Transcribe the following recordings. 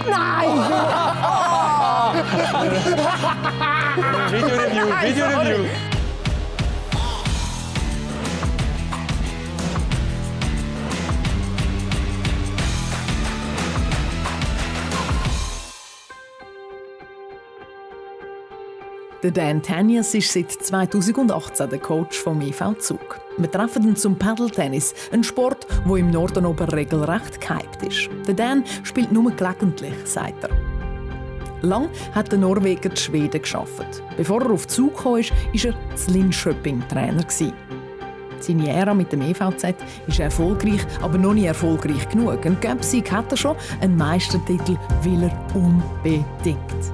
Nein! Video-Review. Der Dan Tangnes ist seit 2018 der Coach vom EV Zug. Wir treffen ihn zum Paddle Tennis, ein Sport, der im Norden oben regelrecht gehypt ist. Der Dan spielt nur gelegentlich, sagt er. Lang hat der Norweger die Schweden gearbeitet. Bevor er auf Zug kam, war er Linköping-Trainer. Seine Ära mit dem EVZ ist erfolgreich, aber noch nicht erfolgreich genug. Ein Göpsieg hat er schon, einen Meistertitel will er unbedingt.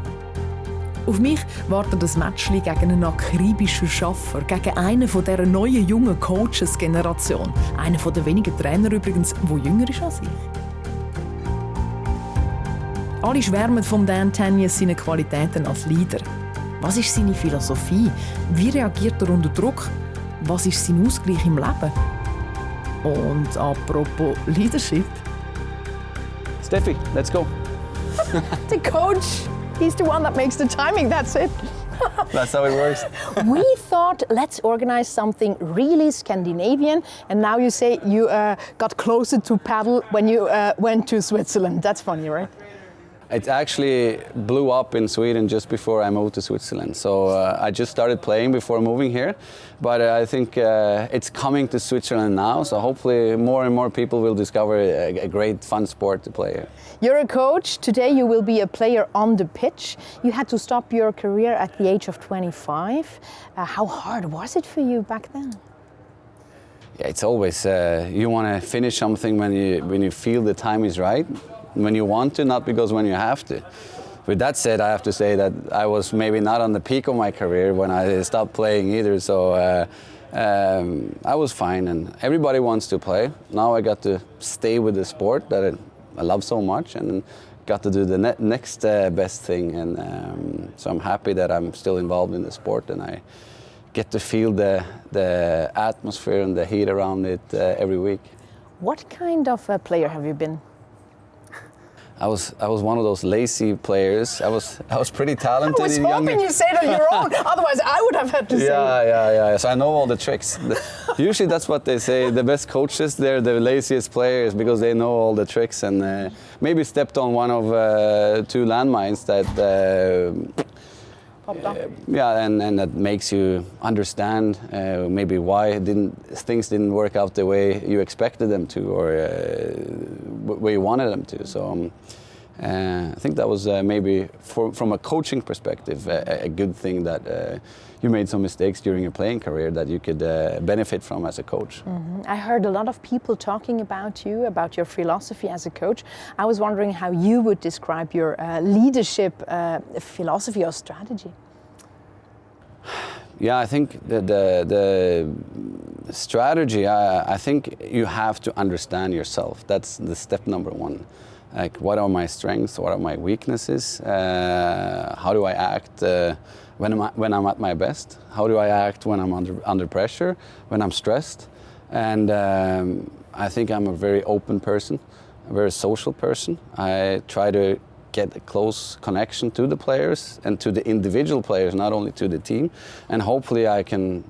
Auf mich wartet das Matchli gegen einen akribischen Schaffer, gegen einen von dieser neuen jungen Coaches-Generation. Einer der wenigen Trainer übrigens, der jünger ist als ich. Alle schwärmen von Dan Tangnes seine Qualitäten als Leader. Was ist seine Philosophie? Wie reagiert er unter Druck? Was ist sein Ausgleich im Leben? Und apropos Leadership. Steffi, let's go. The coach, he's the one that makes the timing, that's it. That's how it works. We thought, let's organize something really Scandinavian, and now you say you got closer to paddle when you went to Switzerland. That's funny, right? It actually blew up in Sweden just before I moved to Switzerland. So I just started playing before moving here, but I think it's coming to Switzerland now. So hopefully more and more people will discover a great fun sport to play here. You're a coach. Today you will be a player on the pitch. You had to stop your career at the age of 25. How hard was it for you back then? Yeah, it's always you want to finish something when you feel the time is right. When you want to, not because when you have to. With that said, I have to say that I was maybe not on the peak of my career when I stopped playing either, so I was fine, and everybody wants to play. Now I got to stay with the sport that I love so much, and got to do the next best thing, and so I'm happy that I'm still involved in the sport, and I get to feel the atmosphere and the heat around it every week. What kind of a player have you been? I was one of those lazy players. I was pretty talented. I was hoping you say that you're wrong. Otherwise, I would have had to say. Yeah. So I know all the tricks. Usually, that's what they say. The best coaches, they're the laziest players because they know all the tricks and maybe stepped on one of two landmines that. Popped up. And that makes you understand maybe why things didn't work out the way you expected them to, or where you wanted them to. So I think that was maybe from a coaching perspective a good thing that you made some mistakes during your playing career that you could benefit from as a coach. Mm-hmm. I heard a lot of people talking about you, about your philosophy as a coach. I was wondering how you would describe your leadership philosophy or strategy. Yeah, I think the strategy, I think you have to understand yourself. That's the step number one. Like, what are my strengths? What are my weaknesses? How do I act when I'm at my best? How do I act when I'm under pressure, when I'm stressed? And I think I'm a very open person, a very social person. I try to get a close connection to the players and to the individual players, not only to the team. And hopefully I can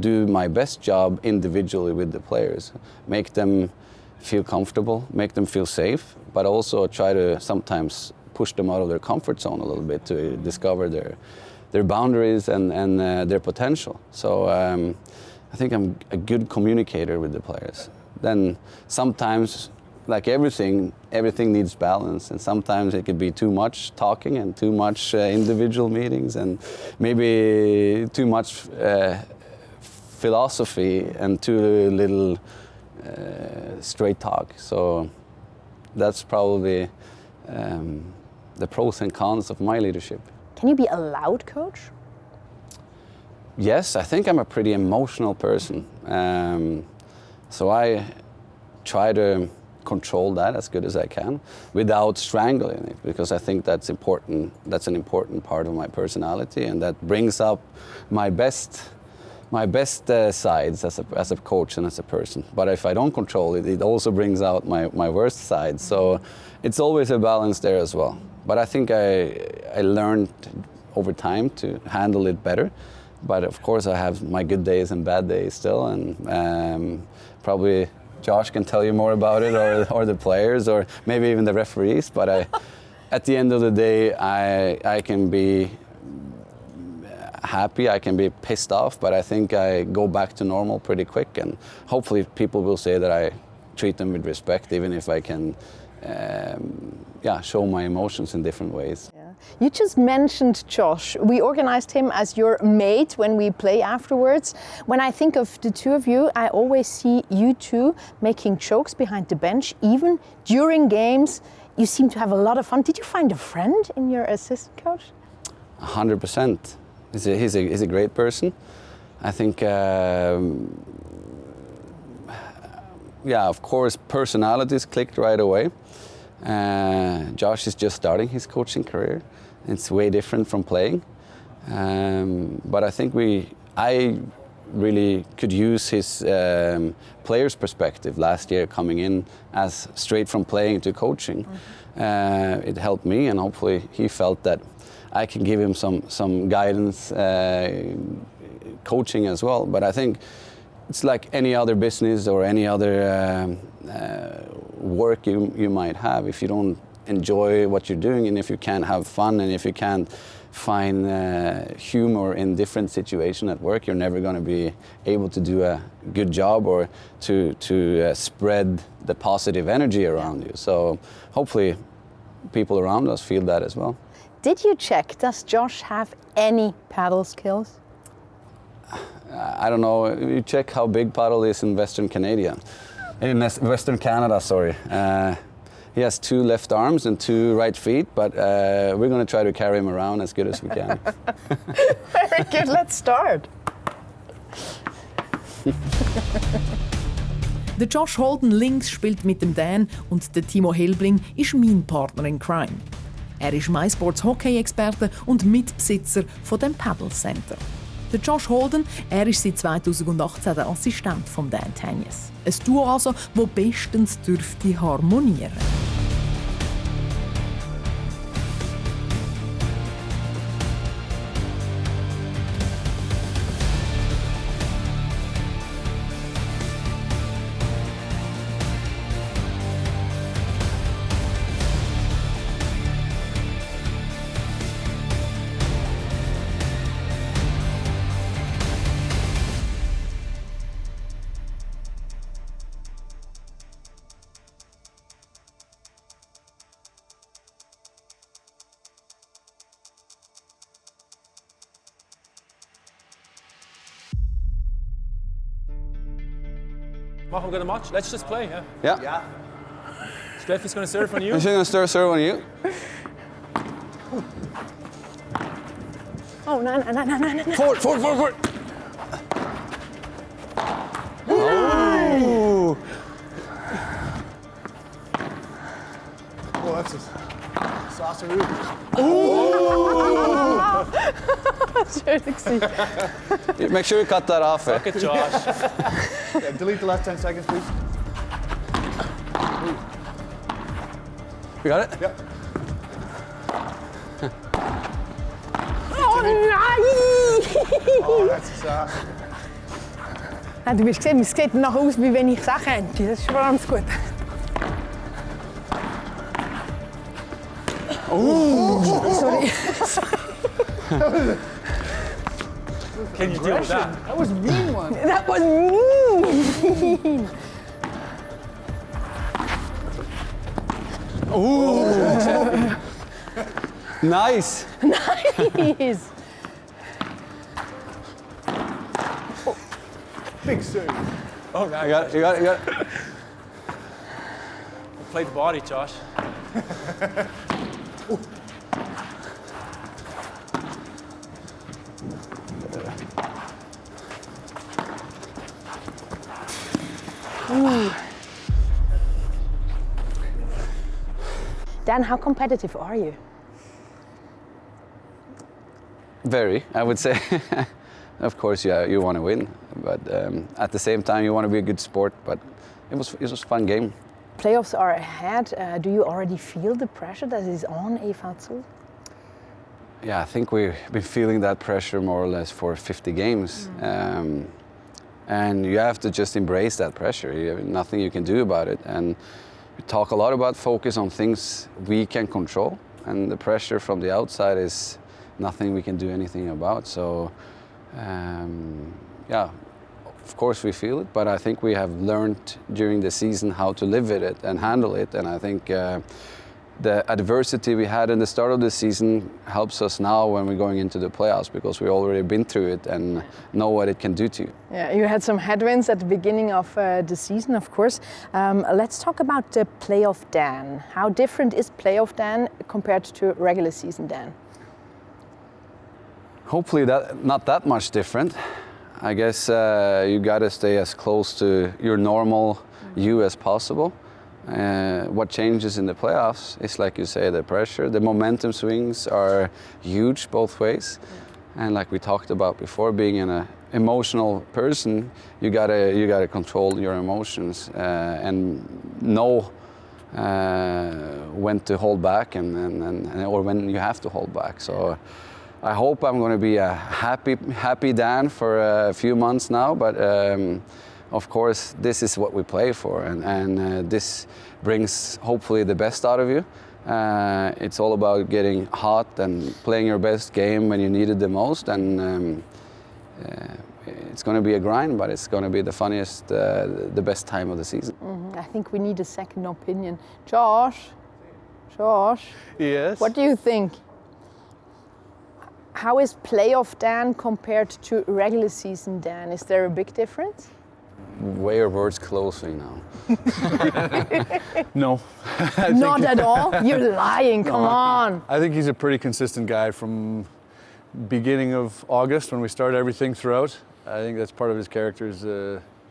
do my best job individually with the players, make them feel comfortable, make them feel safe, but also try to sometimes push them out of their comfort zone a little bit to discover their boundaries and their potential. So I think I'm a good communicator with the players. Then sometimes, like everything needs balance, and sometimes it could be too much talking and too much individual meetings and maybe too much philosophy and too little straight talk. So that's probably the pros and cons of my leadership. Can you be a loud coach? Yes, I think I'm a pretty emotional person. So I try to control that as good as I can without strangling it, because I think that's important. That's an important part of my personality, and that brings up my best my best sides as a coach and as a person. But if I don't control it, it also brings out my worst side. So it's always a balance there as well. But I think I learned over time to handle it better. But of course I have my good days and bad days still, and probably Josh can tell you more about it, or the players, or maybe even the referees. But at the end of the day, I can be happy, I can be pissed off, but I think I go back to normal pretty quick, and hopefully people will say that I treat them with respect, even if I can show my emotions in different ways. Yeah. You just mentioned Josh. We organized him as your mate when we play afterwards. When I think of the two of you, I always see you two making jokes behind the bench, even during games. You seem to have a lot of fun. Did you find a friend in your assistant coach? 100%. He's a great person. I think, of course, personalities clicked right away. Josh is just starting his coaching career. It's way different from playing. But I think I really could use his player's perspective last year, coming in as straight from playing to coaching. It helped me, and hopefully he felt that I can give him some guidance, coaching as well. But I think it's like any other business or any other work you might have. If you don't enjoy what you're doing, and if you can't have fun, and if you can't find humor in different situations at work, you're never going to be able to do a good job, or to spread the positive energy around you. So hopefully people around us feel that as well. Did you check, does Josh have any paddle skills? I don't know. You check how big paddle is in Western Western Canada, sorry. He has 2 left arms and 2 right feet, but we're going to try to carry him around as good as we can. Very good, let's start. Der Josh Holden links spielt mit dem Dan und der Timo Helbling ist mein Partner in Crime. Er ist MySports Hockey-Experte und Mitbesitzer von dem Paddle Center. Der Josh Holden, er ist seit 2018 der Assistent von Dan Tangnes. Ein Duo also, das bestens dürfte harmonieren. Machen wir gonna match? Let's just play, yeah? Yeah. Steffi's gonna serve on you. She's going to serve on you. Oh, no. Forward. Oh! Oh, that's a saucer root. Make sure you cut that off. Look at Josh. Yeah, delete the last 10 seconds, please. You got it? Yep. Oh nein! Oh, that's a saucer. Ja, du hast gesehen, es sieht nach aus, wie wenn ich es auch könnte. Das ist vor allem gut. Sorry. Can you deal with that? That was a mean one. That was mean. Nice. Nice. Big serve. Oh, no, You got it. Play the body, Josh. Dan, how competitive are you? Very, I would say. Of course, yeah, you want to win, but at the same time, you want to be a good sport. But it was a fun game. Playoffs are ahead. Do you already feel the pressure that is on EV Zug? Yeah, I think we've been feeling that pressure more or less for 50 games. And you have to just embrace that pressure. You have nothing you can do about it. And we talk a lot about focus on things we can control. And the pressure from the outside is nothing we can do anything about. So, yeah, of course we feel it. But I think we have learned during the season how to live with it and handle it. And I think the adversity we had in the start of the season helps us now when we're going into the playoffs, because we've already been through it and know what it can do to you. Yeah, you had some headwinds at the beginning of the season, of course. Let's talk about the playoff Dan. How different is playoff Dan compared to regular season Dan? Hopefully not that much different. I guess you got to stay as close to your normal you as possible. What changes in the playoffs is, like you say, the pressure. The momentum swings are huge both ways. And like we talked about before, being an emotional person, you gotta control your emotions and know when to hold back or when you have to hold back. So I hope I'm going to be a happy Dan for a few months now, but of course, this is what we play for, and this brings hopefully the best out of you. It's all about getting hot and playing your best game when you need it the most, and it's going to be a grind, but it's going to be the funniest, the best time of the season. I think we need a second opinion. Josh? Yes? What do you think? How is playoff Dan compared to regular season Dan? Is there a big difference? Weigh your words closely now. No. Not at all? You're lying, come on. I think he's a pretty consistent guy from beginning of August when we start everything throughout. I think that's part of his character is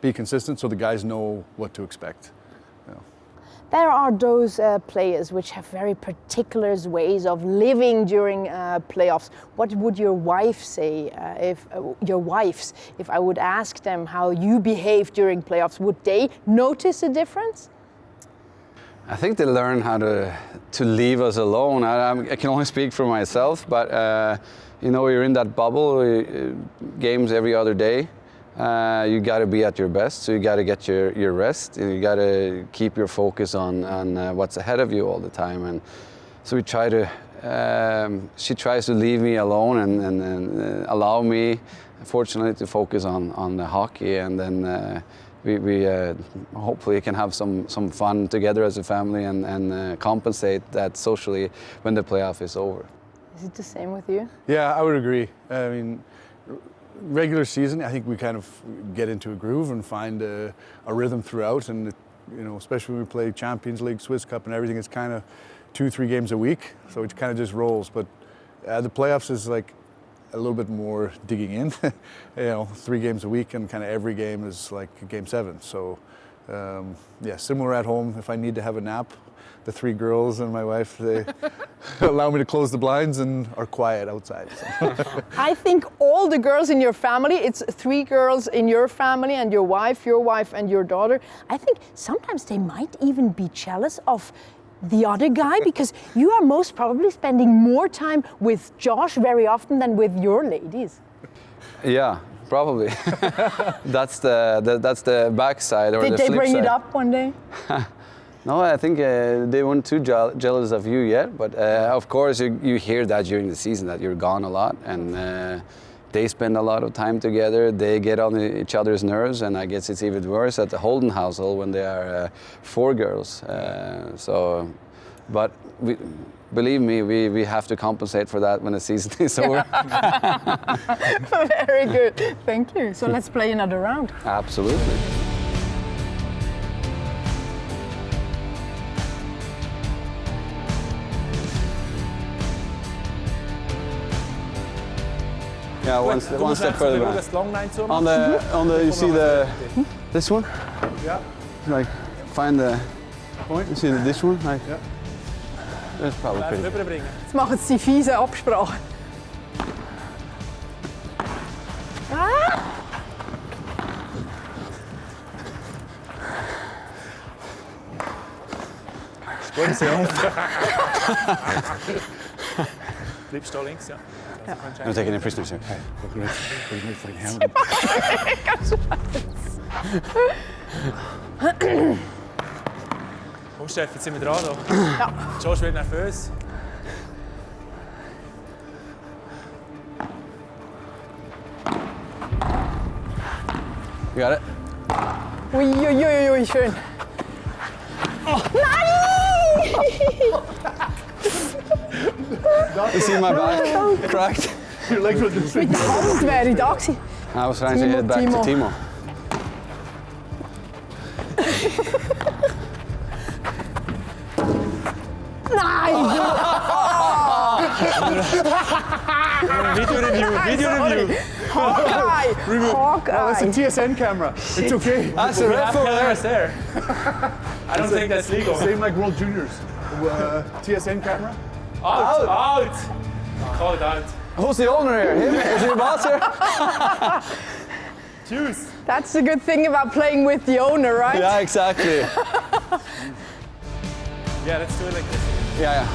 be consistent so the guys know what to expect. There are those players which have very particular ways of living during playoffs. What would your wife say if I would ask them how you behave during playoffs? Would they notice a difference? I think they learn how to leave us alone. I can only speak for myself, but you're in that bubble, games every other day. You got to be at your best, so you got to get your rest, and you got to keep your focus on what's ahead of you all the time. And so we try to. She tries to leave me alone and allow me, fortunately, to focus on the hockey, and then we hopefully can have some fun together as a family and compensate that socially when the playoff is over. Is it the same with you? Yeah, I would agree. I mean, regular season, I think we kind of get into a groove and find a rhythm throughout, and especially when we play Champions League, Swiss Cup, and everything, it's kind of 2-3 games a week, so it kind of just rolls. But the playoffs is like a little bit more digging in, 3 games a week, and kind of every game is like game 7. So similar at home. If I need to have a nap, the 3 girls and my wife, they allow me to close the blinds and are quiet outside. So. I think all the girls in your family, it's 3 girls in your family and your wife and your daughter. I think sometimes they might even be jealous of the other guy because you are most probably spending more time with Josh very often than with your ladies. Yeah, probably. That's the backside or the flip side. Did they bring it up one day? No, I think they weren't too jealous of you yet, but of course you hear that during the season that you're gone a lot, and they spend a lot of time together. They get on each other's nerves, and I guess it's even worse at the Holden household when there are 4 girls. But believe me, we have to compensate for that when the season is over. Very good, thank you. So let's play another round. Absolutely. Yeah, one step further back. On the you see this one? Yeah. Like find the point. You see this one? Like, yeah. That's probably pretty good. Jetzt machen sie die fiese Absprache. Gut, sehr. Bleibst du da links, ja. I'm taking a prisoner, sir. Komm, Steffi, jetzt sind wir dran. Da. Ja. Josh wird nervös. You got it? Uiuiui, schön. Oh, nein! You see my back cracked? Your legs were just Mit der Hand wäre ich da gewesen. I was trying to hit back to Timo. Nein! Video review. Hawkeye! That's a Hawkeye! TSN camera. It's okay. That's a We red have for cameras there. I don't think that's legal. Same like World Juniors. TSN camera. Out! Call it out. Who's the owner here? Him? Is he the boss here? Choose. That's the good thing about playing with the owner, right? Yeah, exactly. Yeah, let's do it like this. Yeah.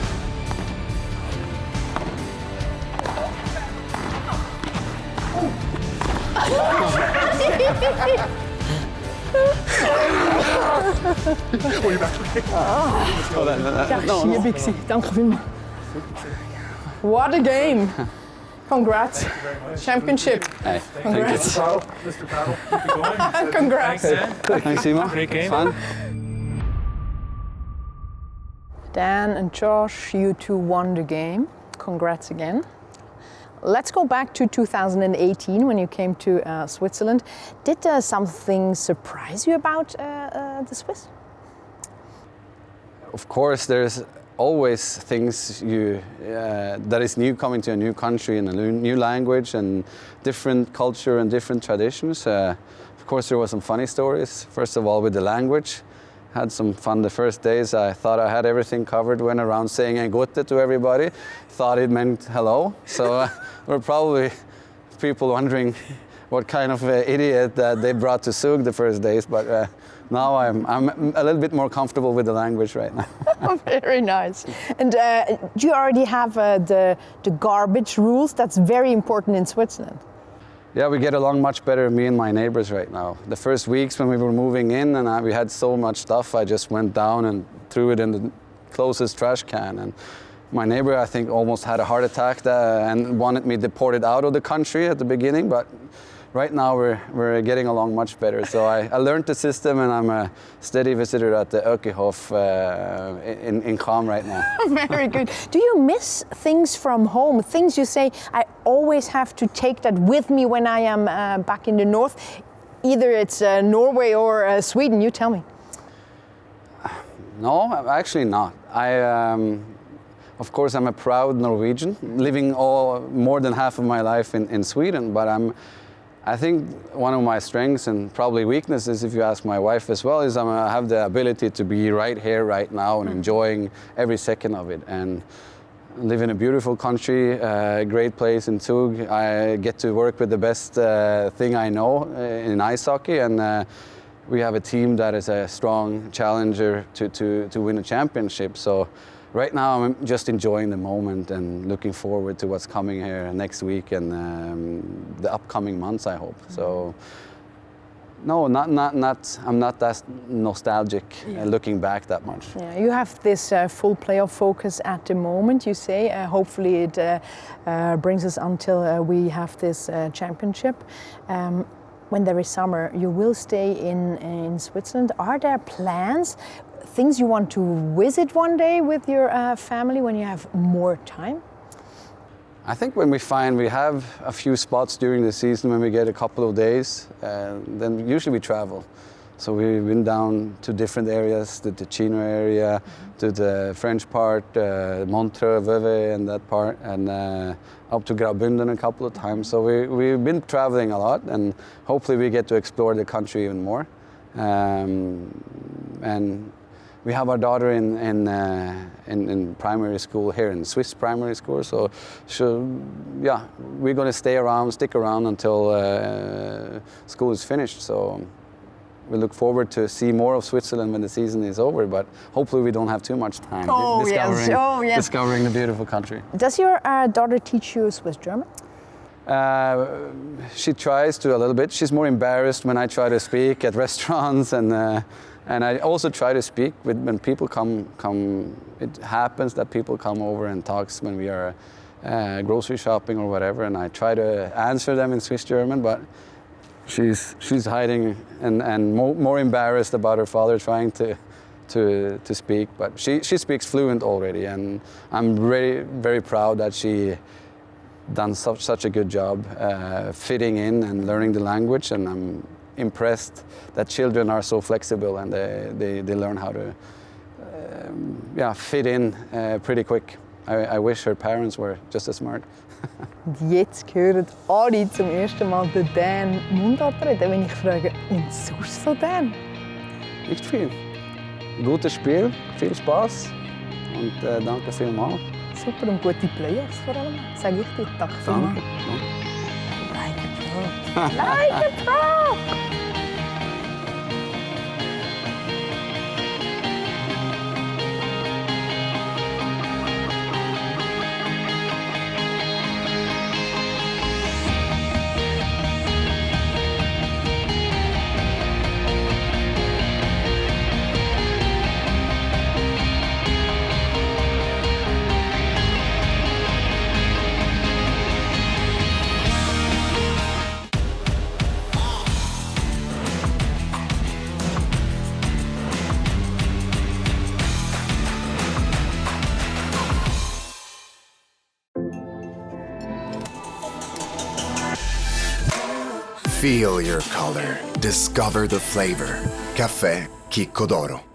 Ja, hier Bixi. Danke vielmals. What a game! Congrats. Championship. Hey, Congrats. Mr. Paddle. Congrats. thanks, Timo. Great game. Fun. Dan and Josh, you two won the game. Congrats again. Let's go back to 2018 when you came to Switzerland. Did something surprise you about the Swiss? Of course, there's always things that is new coming to a new country and a new language and different culture and different traditions. Of course, there were some funny stories. First of all, with the language. Had some fun the first days. I thought I had everything covered, went around saying "en gute" to everybody. Thought it meant hello. So there were probably people wondering what kind of idiot that they brought to Zug the first days. But now I'm a little bit more comfortable with the language right now. Very nice. And do you already have the garbage rules? That's very important in Switzerland. Yeah, we get along much better, me and my neighbors right now. The first weeks when we were moving in and we had so much stuff, I just went down and threw it in the closest trash can. And my neighbor, I think, almost had a heart attack and wanted me deported out of the country at the beginning. But right now we're getting along much better. So I learned the system and I'm a steady visitor at the Ökehof in Cham right now. Very good. Do you miss things from home? Things you say, I always have to take that with me when I am back in the north? Either it's Norway or Sweden, you tell me. No, actually not. Of course, I'm a proud Norwegian, living more than half of my life in Sweden, but I think one of my strengths and probably weaknesses, if you ask my wife as well, is I have the ability to be right here, right now, and enjoying every second of it. And live in a beautiful country, a great place in Zug. I get to work with the best thing I know in ice hockey, and we have a team that is a strong challenger to win a championship. So right now I'm just enjoying the moment and looking forward to what's coming here next week and the upcoming months, I hope. So no, I'm not that nostalgic looking back that much. Yeah, you have this full playoff focus at the moment, you say. Hopefully it brings us until we have this championship. When there is summer, you will stay in Switzerland. Are there plans, things you want to visit one day with your family when you have more time? I think when we find we have a few spots during the season when we get a couple of days, then usually we travel. So we've been down to different areas, the Ticino area, to the French part, Montreux, Vevey and that part, and up to Graubünden a couple of times. So we've been traveling a lot, and hopefully we get to explore the country even more. And we have our daughter in primary school here in Swiss primary school, so yeah, we're going to stick around until school is finished. So we look forward to see more of Switzerland when the season is over, but hopefully we don't have too much time discovering the beautiful country. Does your daughter teach you Swiss German? She tries to a little bit. She's more embarrassed when I try to speak at restaurants, and I also try to speak when people come. It happens that people come over and talks when we are grocery shopping or whatever, and I try to answer them in Swiss German, but she's hiding and more embarrassed about her father trying to speak. But she speaks fluent already, and I'm very proud that she done such a good job fitting in and learning the language, and I'm impressed that children are so flexible and they learn how to fit in pretty quick. I wish her parents were just as smart. Jetzt hören alle zum ersten Mal den Dan Mundart reden, wenn ich frage, und sonst so Dan? Nicht viel. Gutes Spiel, viel Spaß und danke vielmals. Super und gute Playoffs vor allem, sage ich dir. Danke vielmals. Like a pro. Like a pro! Feel your color. Discover the flavor. Café Chicco d'Oro.